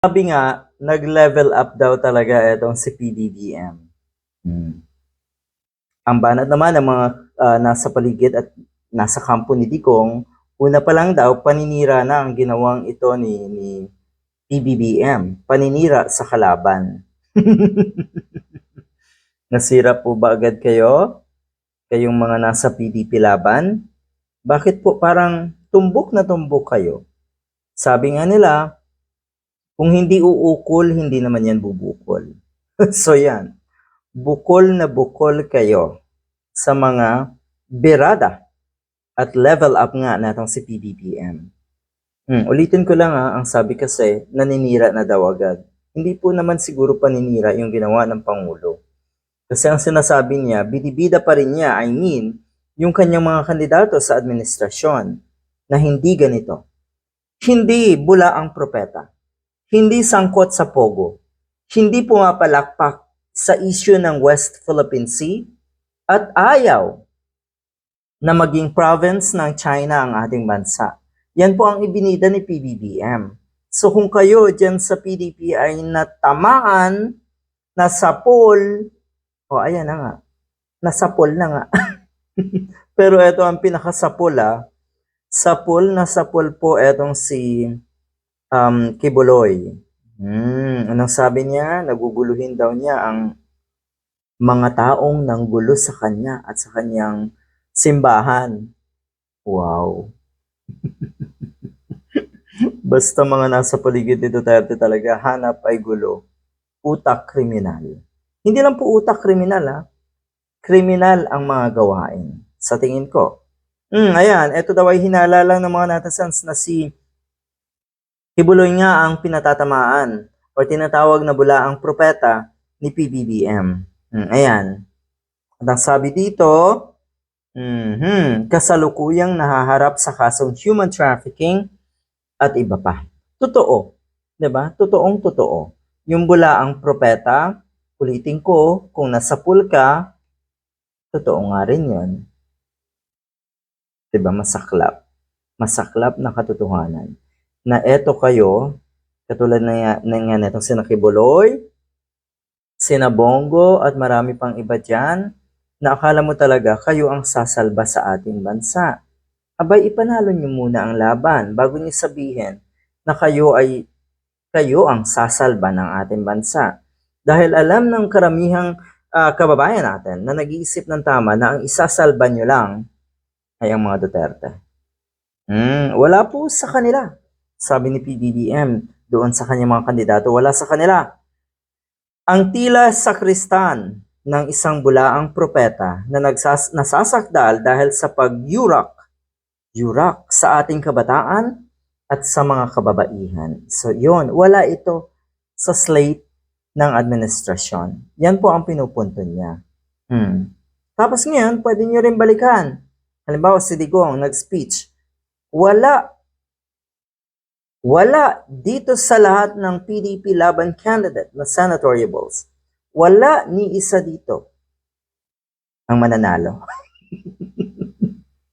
Sabi nga, nag-level up daw talaga itong si PBBM. Ang banat naman ng mga nasa paligid at nasa kampo ni Digong, una pa lang daw, paninira na ang ginawang ito ni PBBM. Paninira sa kalaban. Nasira po ba agad kayo? Kayong mga nasa PDP laban? Bakit po parang tumbok na tumbok kayo? Sabi nga nila, kung hindi uukol, hindi naman yan bubukol. So yan, bukol na bukol kayo sa mga berada at level up nga natong si PBBM. Ulitin ko lang ang sabi kasi, naninira na daw agad. Hindi po naman siguro paninira yung ginawa ng Pangulo. Kasi ang sinasabi niya, bidibida pa rin niya, I mean, yung kanyang mga kandidato sa administrasyon na hindi ganito. Hindi bula ang propeta. Hindi sangkot sa pogo. Hindi pumapalakpak sa issue ng West Philippine Sea at ayaw na maging province ng China ang ating bansa. Yan po ang ibinida ni PBBM. So kung kayo dyan sa PDP ay natamaan, nasapol, ayan na nga, nasapol na nga. Pero ito ang pinakasapol sapol na sapol po etong si Kibuloy. Anong sabi niya? Naguguluhin daw niya ang mga taong nanggulo sa kanya at sa kanyang simbahan. Wow. Basta mga nasa paligid ni Duterte talaga, hanap ay gulo. Utak kriminal. Hindi lang po utak kriminal Kriminal ang mga gawain. Sa tingin ko. Ayan, ito daw ay hinala lang ng mga netizens na si Kibuloy nga ang pinatatamaan o tinatawag na bula ang propeta ni PBBM. Ayan. At ang sabi dito, kasalukuyang nahaharap sa kasong human trafficking at iba pa. Totoo. 'Di ba? Totoong totoo. Yung bula ang propeta, ulitin ko, kung nasapul ka, totoo nga rin yun. 'Di ba? Masaklap. Masaklap na katotohanan. Na eto kayo, katulad na nga netong sina Kibuloy, sina Bongo at marami pang iba dyan, na akala mo talaga kayo ang sasalba sa ating bansa. Abay, ipanalo nyo muna ang laban bago nyo sabihin na kayo ang sasalba ng ating bansa. Dahil alam ng karamihang kababayan natin na nag-iisip ng tama na ang isasalba nyo lang ay ang mga Duterte. Wala po sa kanila. Sabi ni PBBM doon sa kanyang mga kandidato, wala sa kanila. Ang tila sakristan ng isang bulaang propeta na nasasakdal dahil sa yurak sa ating kabataan at sa mga kababaihan. So yon, wala ito sa slate ng administrasyon. Yan po ang pinupunto niya. Tapos ngayon, pwede nyo rin balikan. Halimbawa, si Digong nag-speech. Wala dito sa lahat ng PDP laban candidate na senatoriables. Wala ni isa dito ang mananalo.